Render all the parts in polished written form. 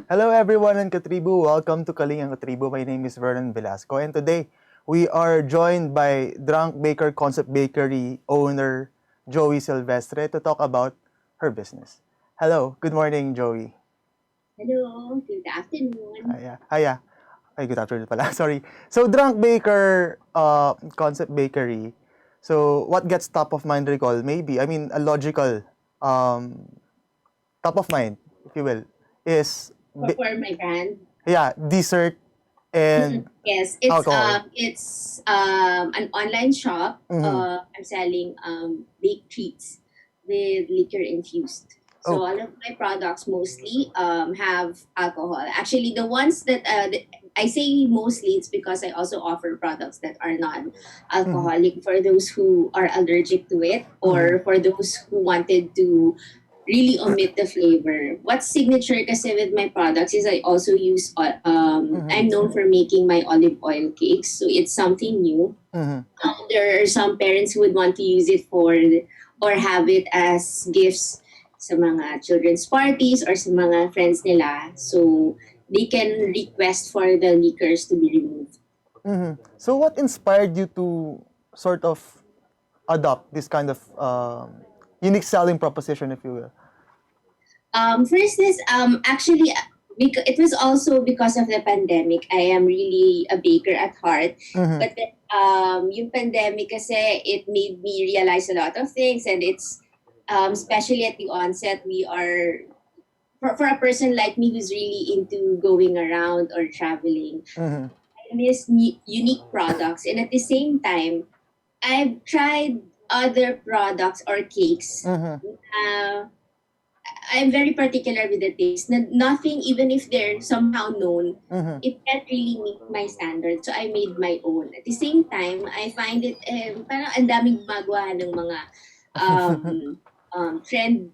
Hello everyone in Katribu. Welcome to Kalingang Katribu. My name is Vernon Velasco and today we are joined by Drunk Baker Concept Bakery owner Joey Silvestre to talk about her business. Hello, good morning Joey. Hello, good afternoon. Hiya. Ay, good afternoon pala. Sorry. So Drunk Baker Concept Bakery. So what gets top of mind recall? Maybe, I mean, a logical um, top of mind, if you will, is For my brand. dessert and Yes, alcohol. it's an online shop. Mm-hmm. I'm selling baked treats with liquor infused. So Oh. all of my products mostly have alcohol. Actually, the ones that I say mostly, it's because I also offer products that are Mm-hmm. non-alcoholic for those who are allergic to it, Mm-hmm. or for those who wanted to really omit the flavor. What's signature kasi with my products is I also use, I'm Mm-hmm. known for making my olive oil cakes. So it's something new. Mm-hmm. There are some parents who would want to use it for or have it as gifts sa mga children's parties or sa mga friends nila. So they can request for the liquors to be removed. Mm-hmm. So what inspired you to sort of adopt this kind of unique selling proposition, if you will? First is actually because it was also because of the pandemic. I am really a baker at heart, Mm-hmm. but then, yung pandemic kasi it made me realize a lot of things, and it's especially at the onset we are for a person like me who's really into going around or traveling. Mm-hmm. I miss unique products, and at the same time, I've tried other products or cakes. Mm-hmm. Uh, I'm very particular with the taste. Nothing, even if they're somehow known, Mm-hmm. it can't really meet my standards. So I made my own. At the same time, I find it parang ang daming gumagawa ng mga um, trend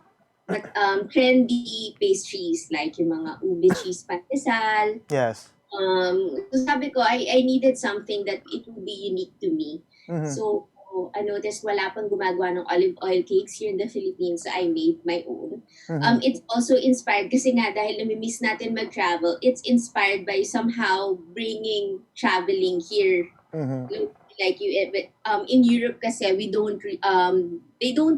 trendy pastries like yung mga ube cheese pandesal. Yes. So sabi ko, I needed something that it would be unique to me. Mm-hmm. So, I noticed wala pang gumagawa ng olive oil cakes here in the Philippines, so I made my own. Mm-hmm. It's also inspired kasi nga dahil namimiss natin mag-travel, it's inspired by somehow bringing traveling here. Mm-hmm. Like you, in Europe kasi they don't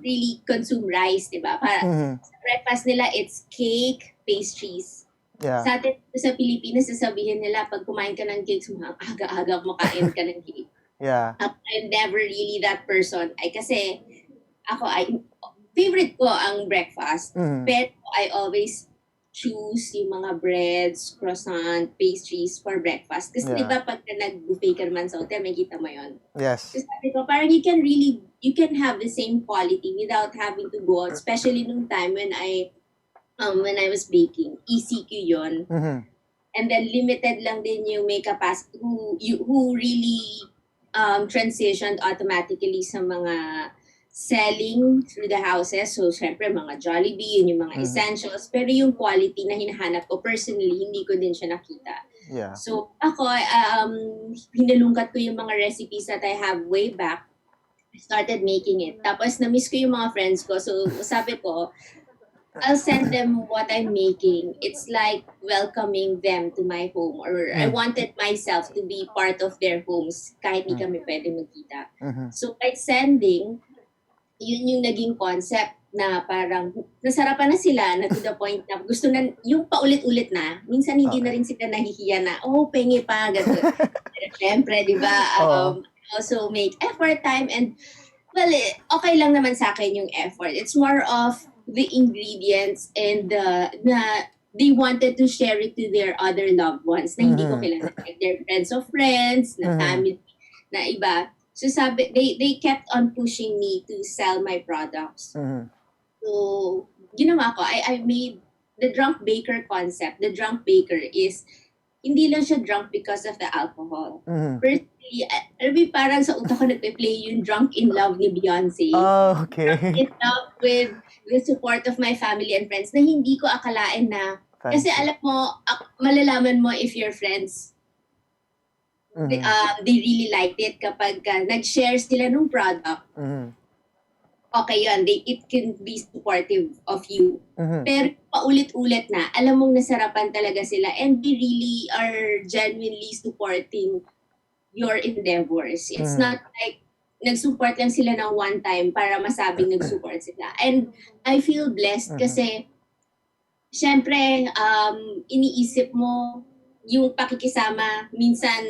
really consume rice, di ba? Para Mm-hmm. sa breakfast nila, it's cake, pastries. Yeah. Sa atin sa Pilipinas, sasabihin nila pag kumain ka ng cakes, aga-aga kumakain ka ng cake. Yeah. I'm never really that person. Kasi favorite ko ang breakfast. Mm-hmm. Pero I always choose yung mga breads, croissant, pastries for breakfast. Kasi di Yeah. ba pag nag-buffet ka naman sa hotel, may kita mo yun. Yes. Kasi sabi ko, parang you can have the same quality without having to go out. Especially nung time when I was baking. ECQ yon. Mm-hmm. And then limited lang din yung may capacity who really transitioned automatically sa mga selling through the houses. So, syempre, mga Jollibee, yun yung mga essentials. Pero yung quality na hinahanap ko, personally, hindi ko din siya nakita. Yeah. So, ako, hinalungkat ko yung mga recipes that I have way back. I started making it. Tapos, na-miss ko yung mga friends ko. So, sabi ko, I'll send them what I'm making. It's like welcoming them to my home, or I wanted myself to be part of their homes kahit di kami pwede magkita. Mm-hmm. So by sending, yun yung naging concept na parang nasarapan na sila na to the point na gusto na yung paulit-ulit na. Minsan hindi na rin sila nahihiya na, pengi pa, gano'n. Siyempre, di ba? Also make effort time, and well, okay lang naman sa akin yung effort. It's more of the ingredients and na they wanted to share it to their other loved ones na hindi ko kilala. Like their friends of friends, na family, na iba. So they kept on pushing me to sell my products. Mm-hmm. So, ginawa ko, I made the drunk baker concept. The drunk baker is, hindi lang siya drunk because of the alcohol. Mm-hmm. Personally, parang sa utak ko nagpe-play yung Drunk in Love ni Beyonce. Okay. Drunk in Love with the support of my family and friends na hindi ko akalain na, kasi alam mo, malalaman mo if your friends, they really liked it kapag nag-share sila nung product. Mm-hmm. okay yun, it can be supportive of you. Mhm. Pero paulit-ulit na, alam mong nasarapan talaga sila and they really are genuinely supporting your endeavors. It's Mhm. not like nag-support lang sila ng one time para masabing nag-support sila. And I feel blessed Mhm. kasi syempre, iniisip mo yung pakikisama, minsan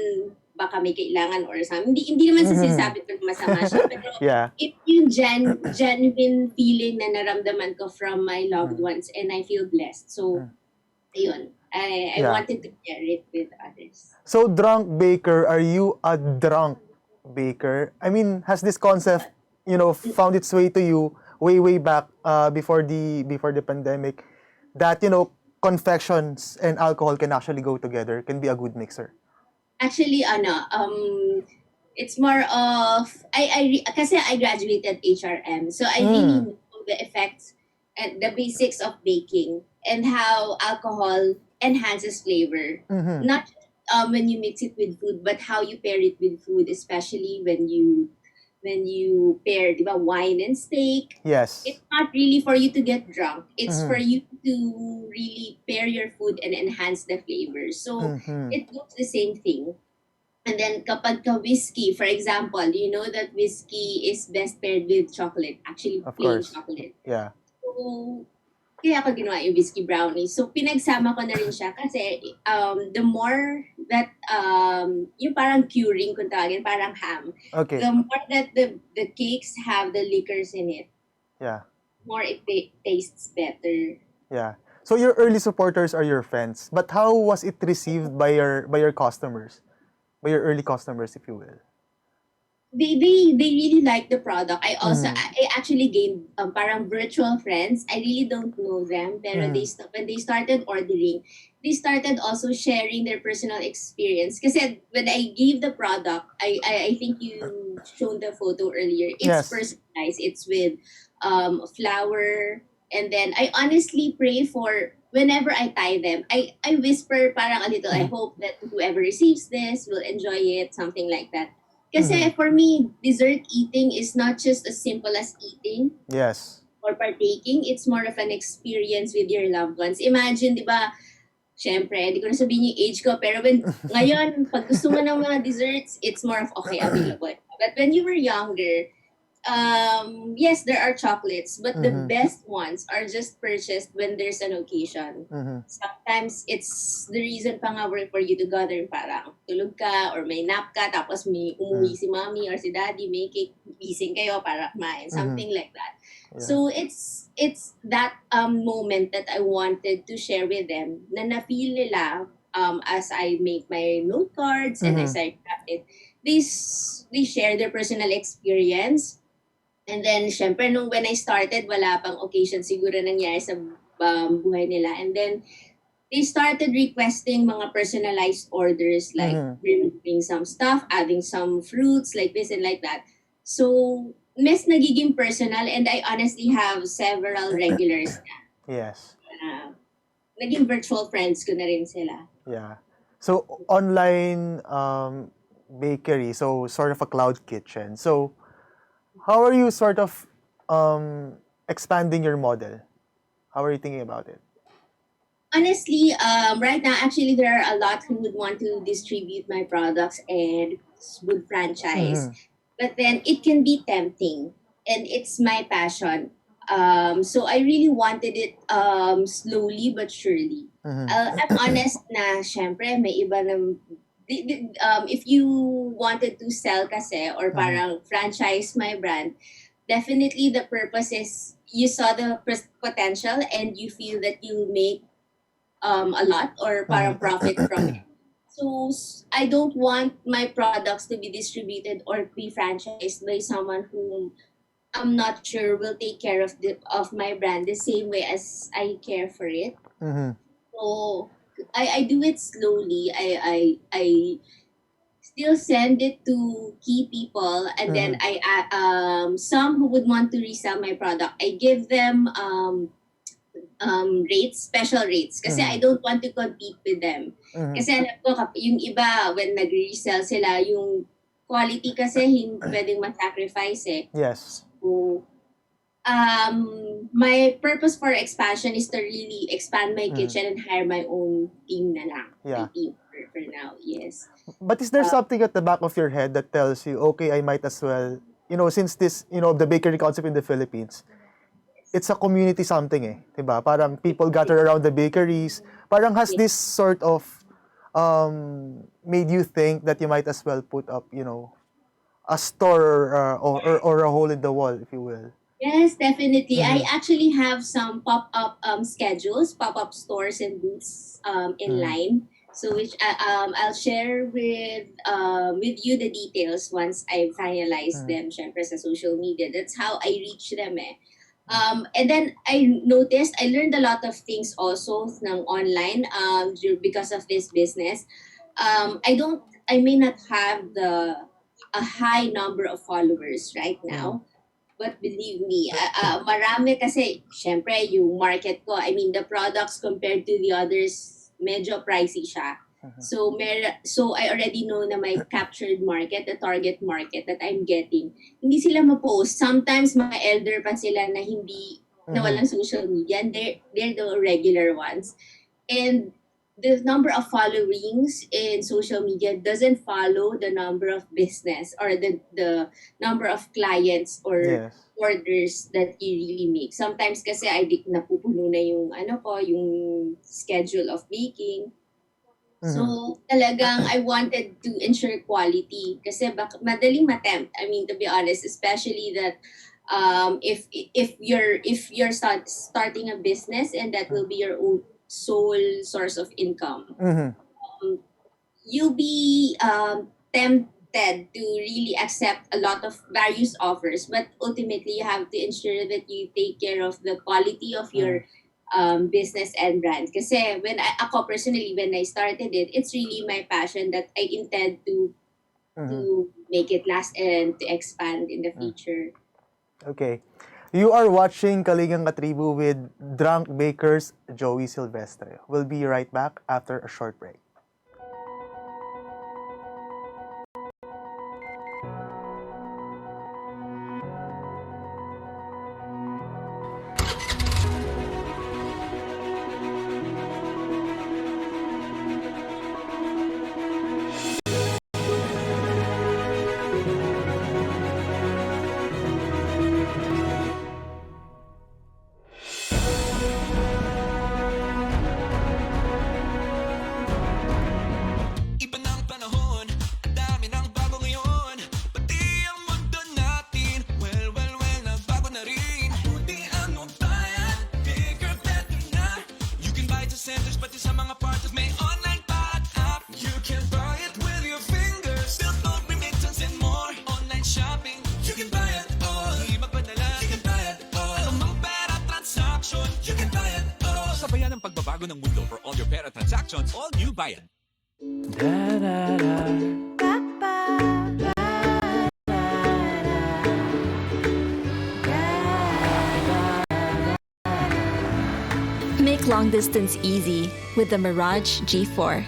baka may kailangan or something. Hindi naman sa Mhm. sinasabi ko na masama siya, pero Yeah. it yung genuine feeling na naramdaman ko from my loved Mm. ones and I feel blessed. So, ayun. I Yeah. wanted to share it with others. So, drunk baker, are you a drunk baker? I mean, has this concept, found its way to you way back before the pandemic, that confections and alcohol can actually go together, can be a good mixer? Actually, it's more of kasi I graduated HRM, so I really Mm. know the effects and the basics of baking and how alcohol enhances flavor. Mhm. Not just when you mix it with food, but how you pair it with food, especially when you pair, di ba, wine and steak. Yes. It's not really for you to get drunk. It's for Mhm. you to really pair your food and enhance the flavor. So Mhm. it goes the same thing. And then kapag ka whiskey, for example, you know that whiskey is best paired with chocolate, actually Of plain course. chocolate. Yeah. So, kaya ako ginawa yung whiskey brownie. So, pinagsama ko na rin siya kasi the more that, yung parang curing kung tawagin, parang ham, Okay. the more that the cakes have the liquors in it, Yeah. more it tastes better. Yeah. So your early supporters are your friends, but how was it received by your customers? By your early customers, if you will. They really like the product. Mhm. I actually gained parang virtual friends. I really don't know them, pero Mhm. when they started ordering, they started also sharing their personal experience. Kasi when I gave the product, I think you shown the photo earlier. It's Yes. personalized. It's with flour, and then I honestly pray for whenever I tie them. I whisper parang a little. I Mhm. hope that whoever receives this will enjoy it, something like that. Kasi Mhm. for me, dessert eating is not just as simple as eating Yes. or partaking. It's more of an experience with your loved ones. Imagine, di ba, syempre, di ko na sabihin yung age ko, pero ngayon, pag gusto mo ng mga desserts, it's more of, okay, available. But when you were younger, yes, there are chocolates, but the Mhm. best ones are just purchased when there's an occasion. Mhm. Sometimes it's the reason pa nga for you to gather, parang tulog ka or may nap ka, tapos may umuwi Mhm. si mommy or si daddy, may cake, gising kayo para kumain, Mhm. something like that. Yeah. So it's that moment that I wanted to share with them na na-feel nila as I make my note cards and as Mhm. I craft it. They share their personal experience. And then, syempre, when I started, wala pang occasion siguro nangyari sa buhay nila. And then, they started requesting mga personalized orders, like Mhm. removing some stuff, adding some fruits, like this and like that. So, mas nagiging personal and I honestly have several regulars Yes. na naging virtual friends ko na rin sila. Yeah. So online bakery, so sort of a cloud kitchen. So how are you sort of expanding your model? How are you thinking about it? Honestly, right now, actually, there are a lot who would want to distribute my products and would franchise. Mhm. But then it can be tempting, and it's my passion. So I really wanted it slowly but surely. Mhm. I'm honest na, syempre, may iba na, if you wanted to sell kasi or Mhm. parang franchise my brand, definitely the purpose is you saw the potential and you feel that you make a lot or Mhm. parang profit from it. So I don't want my products to be distributed or be franchised by someone who I'm not sure will take care of my brand the same way as I care for it. Mhm. So I do it slowly. I still send it to key people and then Mhm. I some who would want to resell my product. I give them rates, special rates. Kasi I Mhm. don't want to compete with them. Mhm. Kasi alam ko, yung iba, when nag-resell sila, yung quality kasi hindi pwedeng ma-sacrifice eh. Yes. So, My purpose for expansion is to really expand my kitchen and hire my own team na lang. Yeah. My team for now, yes. But is there something at the back of your head that tells you, okay, I might as well, since this, the bakery concept in the Philippines, it's a community something eh, 'di ba? Parang people gather around the bakeries. Parang has this sort of made you think that you might as well put up, a store or a hole in the wall, if you will. Yes, definitely. I Mhm. actually have some pop-up schedules, pop-up stores and booths in line. So which I'll share with you the details once I finalize them, syempre sa social media. That's how I reach them eh. And then I noticed, I learned a lot of things also ng online because of this business. I may not have a high number of followers right now. But believe me, marami kasi, syempre, yung market ko, I mean, the products compared to the others, medyo pricey siya. So I already know na my captured market, the target market that I'm getting. Hindi sila ma-post. Sometimes mga elder pa sila na hindi, na walang social media. And they're the regular ones. And the number of followings in social media doesn't follow the number of business or the number of clients or Yes. orders that you really make. Sometimes kasi napupuno na yung yung schedule of baking. So talagang I wanted to ensure quality kasi madaling matempt. I mean, to be honest, especially that if you're starting a business and that will be your own sole source of income, you'll be tempted to really accept a lot of various offers, but ultimately you have to ensure that you take care of the quality of your business and brand. Kasi ako personally, when I started it, it's really my passion that I intend to make it last and to expand in the future. Okay. You are watching Kalingang Katribu with Drunk Baker's Joey Silvestre. We'll be right back after a short break. Iba ng panahon, ang dami ng bago ngayon. Pati ang mundo natin, well, nagbago na rin. Buti ano bayan, bigger, better na. You can buy it sa centers, pati sa mga parties may online pa at app. You can buy it with your fingers, still don't remittance and more. Online shopping, you can buy it all. Di magpadala, you can buy it all. Anumang pera transaction, you can buy it all. Sabayan ang pagbabago ng mundo for all your pera transactions, all new Bayan. Make long distance easy with the Mirage G4.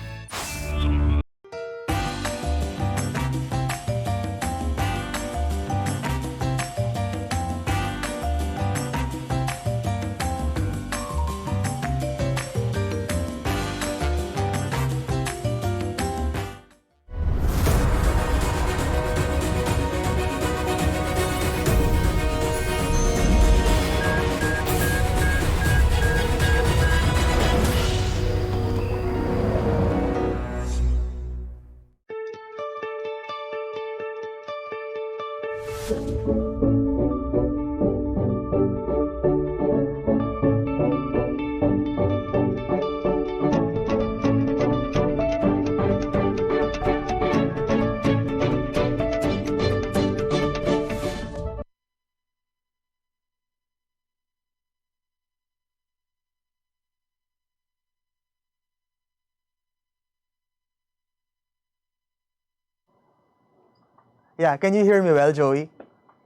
Yeah, can you hear me well, Joey?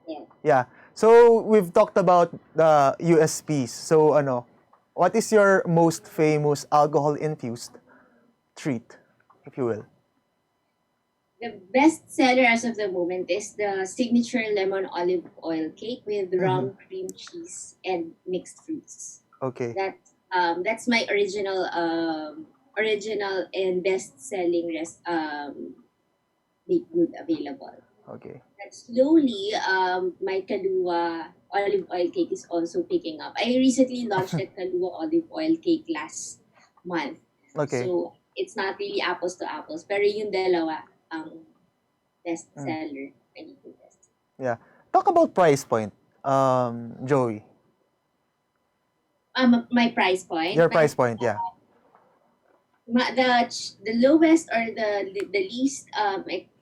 Yeah. Yeah. So, we've talked about the USPs. So, what is your most famous alcohol-infused treat, if you will? The best seller as of the moment is the signature lemon olive oil cake with rum, cream cheese, and mixed fruits. Okay. That's my original and best selling baked good available. Okay. And slowly, my Kalua olive oil cake is also picking up. I recently launched the Kalua olive oil cake last month. Okay. So, it's not really apples to apples. Pero yung dalawa, ang best Mm. seller. Anything best. Yeah. Talk about price point, Joey. My price point. Your price point, yeah. The lowest or the least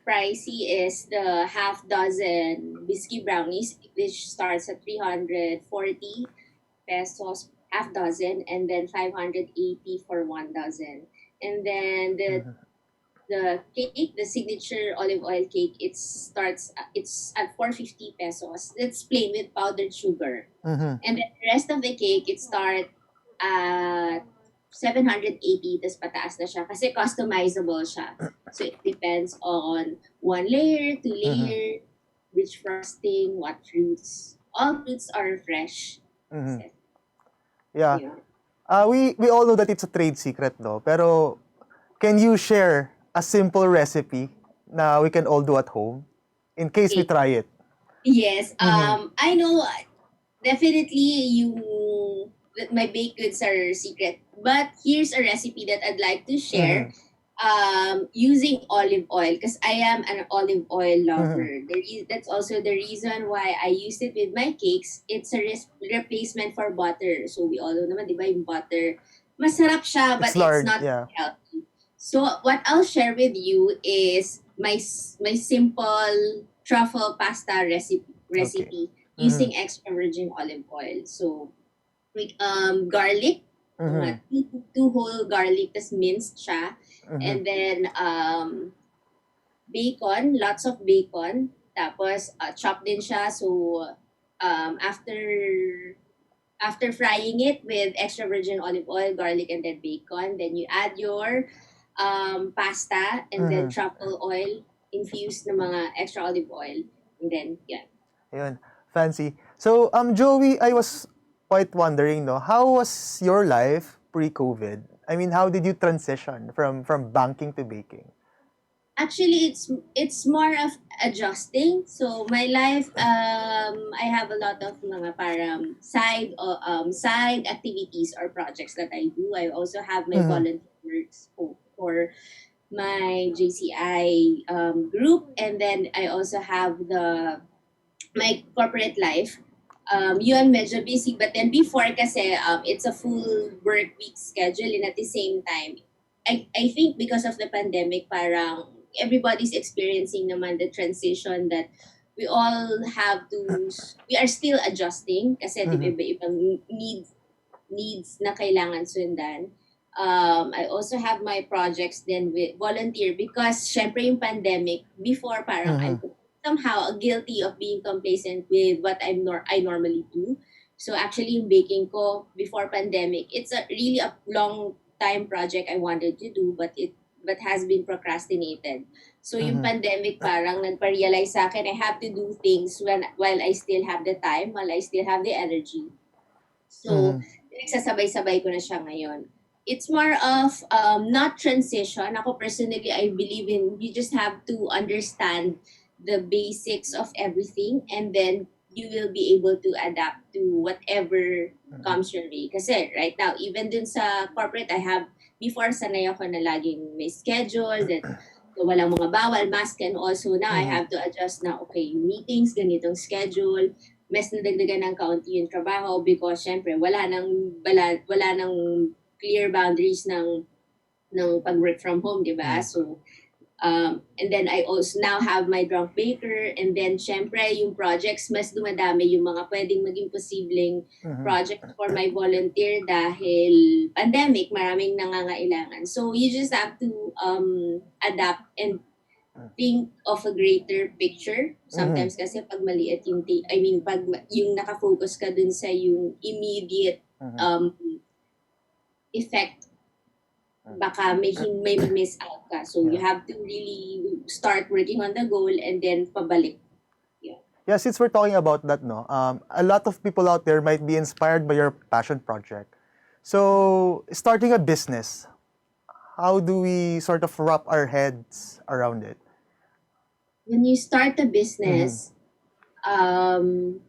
pricey is the half dozen whiskey brownies, which starts at 340 pesos half dozen, and then 580 for 1 dozen. And then the cake, the signature olive oil cake, it's at 450 pesos. It's plain with powdered sugar. Mm-hmm. And then the rest of the cake, it starts at 780, tas pataas na siya kasi customizable siya. So it depends on 1 layer, 2 layer, which frosting, what fruits. All fruits are fresh. Mm-hmm. So, Yeah. yeah. We all know that it's a trade secret, no? Pero can you share a simple recipe na we can all do at home in case we Okay. try it? Yes. Mhm. I know definitely my baked goods are secret. But here's a recipe that I'd like to share. Using olive oil because I am an olive oil lover. That's also the reason why I used it with my cakes. It's a replacement for butter. So we all know naman, di ba, yung butter, masarap siya, but It's it's lard, not yeah. healthy. So what I'll share with you is my simple truffle pasta recipe using extra virgin olive oil. So with garlic, mga two whole garlic, tas minced siya. And then bacon, lots of bacon. Tapos chopped din siya. So after frying it with extra virgin olive oil, garlic, and then bacon, then you add your pasta and then truffle oil infused na mga extra olive oil. And then, yeah. Yun. Fancy. So, Joey, I was quite wondering, no, how was your life pre-COVID? I mean, how did you transition from banking to baking? Actually, it's more of adjusting. So my life, I have a lot of mga parang side activities or projects that I do. I also have my volunteer works for my JCI group, and then I also have my corporate life. Yun, medyo busy. But then before kasi, it's a full work week schedule, and at the same time, I think because of the pandemic, parang everybody's experiencing naman the transition that we are still adjusting kasi iba-ibang needs na kailangan sundan. I also have my projects then with volunteer because syempre yung pandemic, before parang I'm somehow guilty of being complacent with what I normally do. So actually yung baking ko before pandemic, it's really a long time project I wanted to do but has been procrastinated. So yung pandemic parang nagpa-realize sa akin I have to do things while I still have the time, while I still have the energy. So nagsasabay-sabay ko na siya ngayon. It's more of not transition. Ako personally, I believe in you just have to understand the basics of everything and then you will be able to adapt to whatever comes your way. Kasi right now, even dun sa corporate, before sanay ako na laging may schedule, that walang mga bawal, mask, and also now I have to adjust na, okay, yung meetings, ganitong schedule, mas nadagdagan ng kaunti yung trabaho because syempre wala nang clear boundaries ng pag-work from home, di ba? So, and then I also now have my drunk baker and then syempre yung projects, mas dumadami yung mga pwedeng maging posibleng project for my volunteer dahil pandemic, maraming nangangailangan. So, you just have to adapt and think of a greater picture. Sometimes kasi pag maliit pag yung nakafocus ka dun sa yung immediate effect baka may miss out ka. So you have to really start working on the goal and then pabalik. Yeah, since we're talking about that, no, a lot of people out there might be inspired by your passion project. So, starting a business, how do we sort of wrap our heads around it? When you start a business,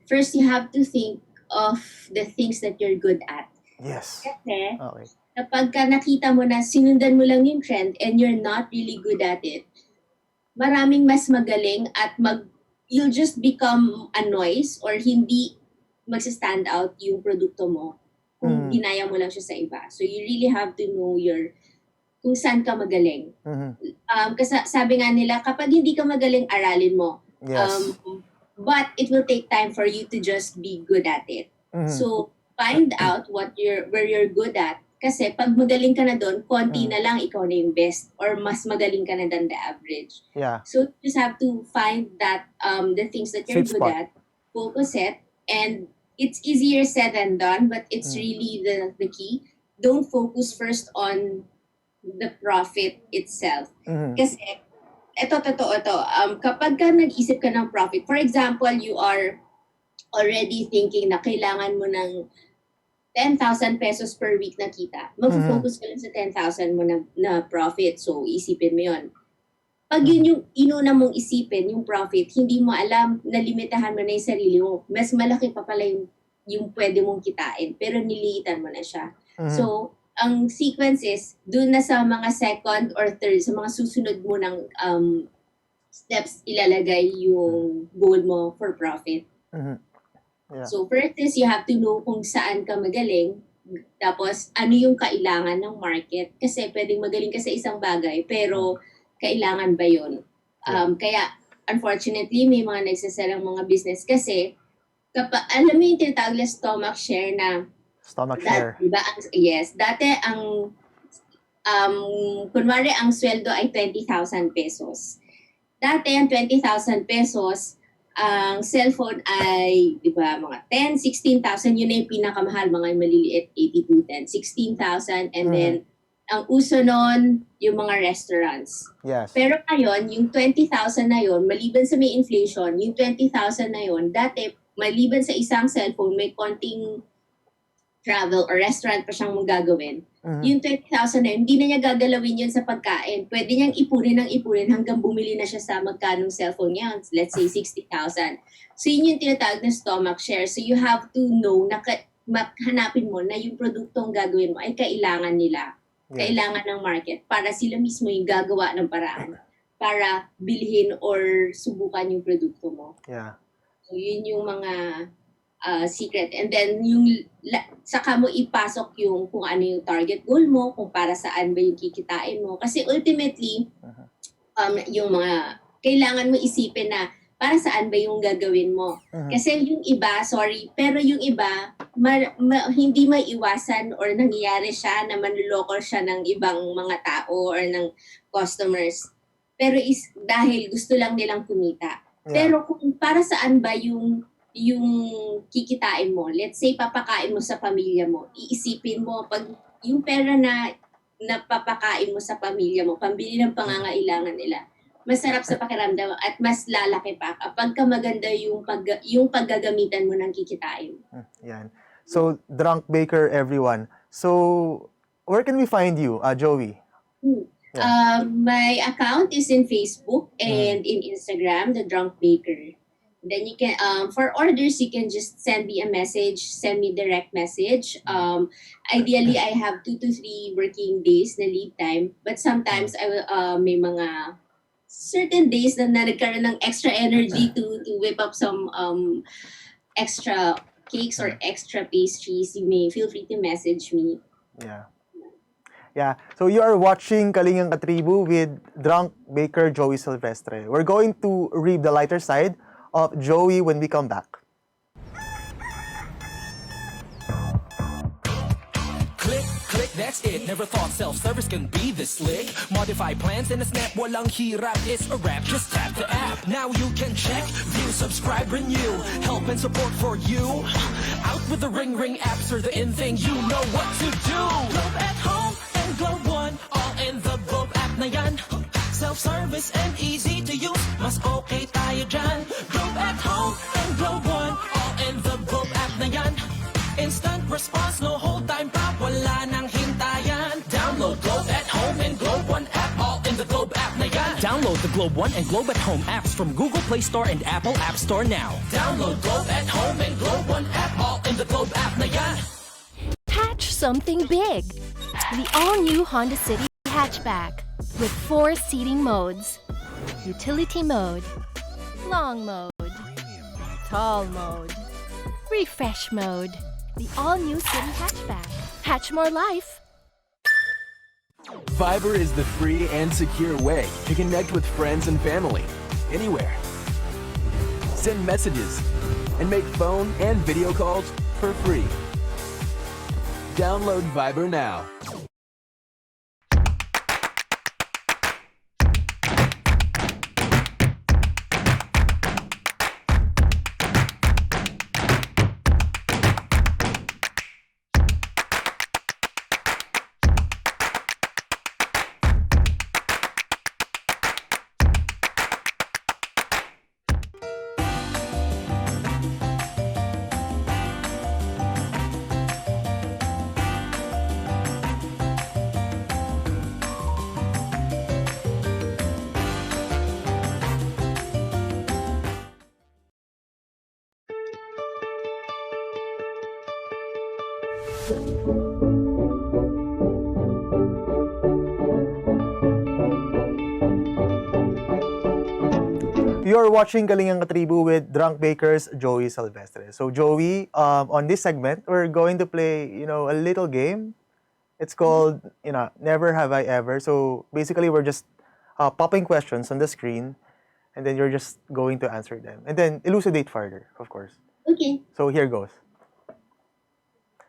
first you have to think of the things that you're good at. Yes. Kasi Okay. kapag ka nakita mo na sinundan mo lang yung trend and you're not really good at it, maraming mas magaling at you'll just become a noise or hindi magsa-stand out yung produkto mo kung ginaya mo lang siya sa iba. So you really have to know kung saan ka magaling. Kasi sabi nga nila, kapag hindi ka magaling, aralin mo. Yes. But it will take time for you to just be good at it. So find out where you're good at. Kasi pag magaling ka na doon, konti na lang ikaw na yung best or mas magaling ka na than the average. Yeah. So you just have to find that the things that you're Sweet good spot. at, focus it, and it's easier said than done, but it's really the key. Don't focus first on the profit itself. Kasi totoo to. Kapag ka nag-isip ka ng profit, for example, you are already thinking na kailangan mo ng 10,000 pesos per week na kita. Mag-focus ka lang sa 10,000 mo na profit. So, isipin mo yon. Pag yun yung inuna mong isipin, yung profit, hindi mo alam na limitahan mo na yung sarili mo. Mas malaki pa pala yung pwede mong kitain. Pero nililitan mo na siya. So, ang sequence is, dun na sa mga second or third, sa mga susunod mo ng steps, ilalagay yung goal mo for profit. Yeah. So first is you have to know kung saan ka magaling, tapos ano yung kailangan ng market. Kasi pwedeng magaling ka sa isang bagay, pero kailangan ba yun? Kaya unfortunately, may mga nagsasalang mga business kasi, alam mo yung tinatawag na stomach share na, Stomach share. diba, yes, dati kunwari ang sweldo ay 20,000 pesos. Dati ang 20,000 pesos, ang cellphone ay, di ba, mga 10, 16,000, yun na yung pinakamahal, mga maliliit, 82, 10, 16,000, and then, ang uso nun, yung mga restaurants. Yes. Pero ngayon, yung 20,000 na yun, maliban sa may inflation, yung 20,000 na yun, dati, maliban sa isang cellphone, may konting travel or restaurant pa siyang gagawin. Yung 20,000 na yun, hindi na niya gagalawin yun sa pagkain. Pwede niyang ipunin hanggang bumili na siya sa magkanong cellphone niya. Let's say 60,000. So yun yung tinatawag na stomach share. So you have to know na hanapin mo na yung produktong gagawin mo ay kailangan nila. Yes. Kailangan ng market para sila mismo yung gagawa ng paraan para bilhin or subukan yung produkto mo. Yeah. So yun yung mga secret. And then, saka mo ipasok yung kung ano yung target goal mo, kung para saan ba yung kikitain mo. Kasi ultimately, yung mga, kailangan mo isipin na para saan ba yung gagawin mo. Kasi yung iba, pero yung iba, hindi maiwasan or nangyayari siya na manluloko siya ng ibang mga tao or ng customers. Pero dahil gusto lang nilang kumita. Yeah. Pero kung para saan ba yung kikitain mo, let's say papakain mo sa pamilya mo, iisipin mo pag yung pera na napapakain mo sa pamilya mo, pambili ng pangangailangan nila, masarap sa pakiramdam at mas lalaki pa kapag maganda yung paggagamitan mo ng kikitain. Yan. So, Drunk Baker, everyone. So, where can we find you, Joey? My account is in Facebook and in Instagram, The Drunk Baker. Then you can, for orders, you can just send me a message, send me direct message. Ideally, I have 2 to 3 working days na lead time. But sometimes, I will, may mga certain days na nagkaroon ng extra energy to whip up some extra cakes or extra pastries. You may feel free to message me. Yeah. Yeah. So you are watching Kalingang Katribu with Drunk Baker Joey Silvestre. We're going to read the lighter side of Joey when we come back. Click, click, that's it. Never thought self-service can be this slick. Modify plans in a snap, walang hirap. It's a wrap, just tap the app. Now you can check, view, subscribe, renew. Help and support for you. Out with the ring app, sir, the in thing. You know what to do. Globe at home and Globe One. na yan. Self-service and easy to use, mas okay tayo dyan. Globe at home and Globe One, all in the Globe app na yan. Instant response, no hold time pa, wala nang hintayan. Download Globe at home and Globe One app, all in the Globe app na yan. Download the Globe One and Globe at Home apps from Google Play Store and Apple App Store now. Download Globe at home and Globe One app, all in the Globe app na yan. Hatch something big. The all-new Honda City hatchback with 4 seating modes. Utility mode, long mode, tall mode, refresh mode. The all-new City hatchback. Hatch more life. Fiber is the free and secure way to connect with friends and family anywhere. Send messages and make phone and video calls for free. Download Viber now. You're watching Galingang Katribu with Drunk Baker's Joey Silvestre. So Joey, on this segment, we're going to play, a little game. It's called, Never Have I Ever. So basically, we're just popping questions on the screen, and then you're just going to answer them. And then elucidate further, of course. Okay. So here goes.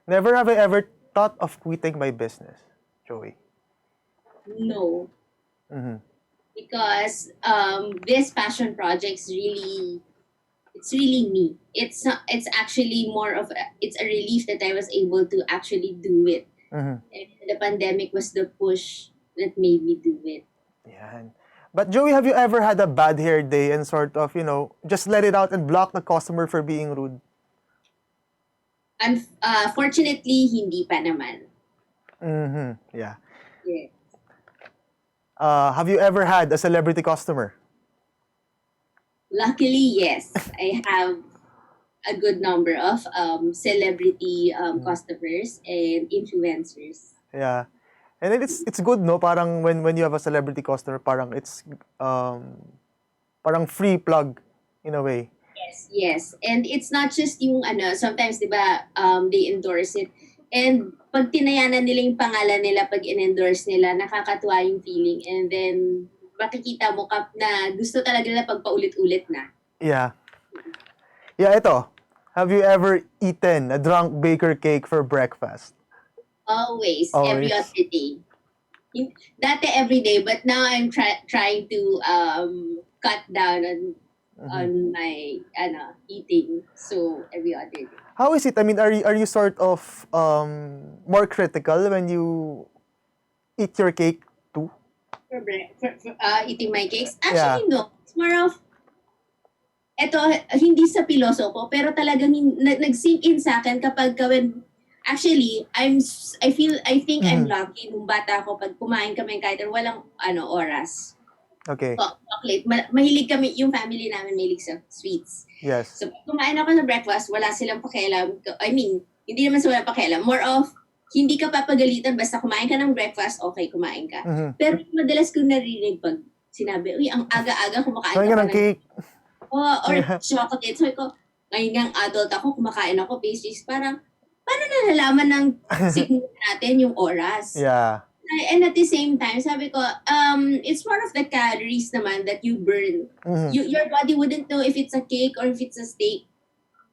Never have I ever thought of quitting my business, Joey. No. Mm-hmm. Because this passion project's it's really me. It's actually more of it's a relief that I was able to actually do it. Mm-hmm. And the pandemic was the push that made me do it. Yan. But Joey, have you ever had a bad hair day and sort of, just let it out and block the customer for being rude? And fortunately, hindi pa naman. Mm-hmm. Yeah. Yeah. Have you ever had a celebrity customer? Luckily, yes. I have a good number of celebrity customers and influencers. Yeah. And then it's good, no? Parang when you have a celebrity customer, parang it's parang free plug in a way. Yes. And it's not just yung sometimes 'di ba they endorse it. And pag tinayanan nila yung pangalan nila, pag in-endorse nila, nakakatuwa yung feeling. And then makikita mo na gusto talaga nila pagpaulit-ulit na. Yeah. Yeah, ito. Have you ever eaten a drunk baker cake for breakfast? Always. Always. Every other day. Dati every day, but now I'm trying to cut down on my eating. So every other day. How is it? I mean, are you sort of more critical when you eat your cake too? For eating my cakes? Actually, no. It's more of, hindi sa piloso ko, pero talagang nag-sink in sa akin kapag when, actually, I think I'm lucky nung bata ko pag kumain kami kahit walang oras. Okay. Chocolate. Mahilig kami, yung family namin mahilig sa sweets. Yes. So, pag kumain ako sa breakfast, wala silang pakialam. I mean, hindi naman sa wala pakialam. More of, hindi ka papagalitan. Basta kumain ka ng breakfast, okay, kumain ka. Mm-hmm. Pero madalas kong narinig pag sinabi, uy, ang aga-aga kumakain Kumain ka ng ng cake. or chocolate. So, ngayon nga adult ako, kumakain ako, pastries. Parang, paano nalalaman ng signal natin yung oras? Yeah. And at the same time, sabi ko, it's more of the calories naman that you burn. Mm-hmm. Your body wouldn't know if it's a cake or if it's a steak.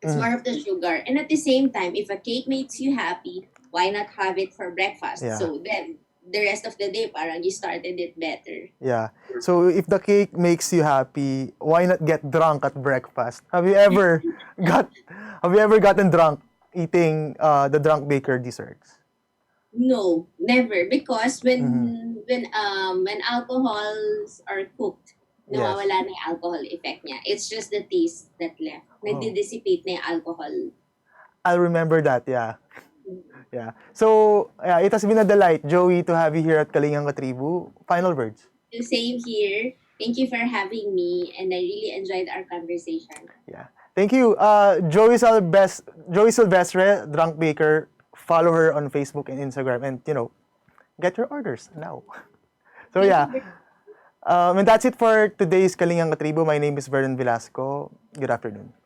It's more of the sugar. And at the same time, if a cake makes you happy, why not have it for breakfast? Yeah. So then, the rest of the day, parang you started it better. Yeah. So if the cake makes you happy, why not get drunk at breakfast? Have you ever gotten drunk eating the drunk baker desserts? No, never. Because Mhm. when alcohols are cooked, Yes. nawawala na yung alcohol effect niya. It's just the taste that left. Oh. Nagdi-dissipate na yung alcohol. I'll remember that, yeah. Yeah. So, yeah, it has been a delight, Joey, to have you here at Kalingang Katribu. Final words. The same here. Thank you for having me, and I really enjoyed our conversation. Yeah. Thank you. Joey Silvestre, Drunk Baker. Follow her on Facebook and Instagram and, get your orders now. So, Thank yeah. you. And that's it for today's Kalingang Katribu. My name is Vernon Velasco. Good afternoon.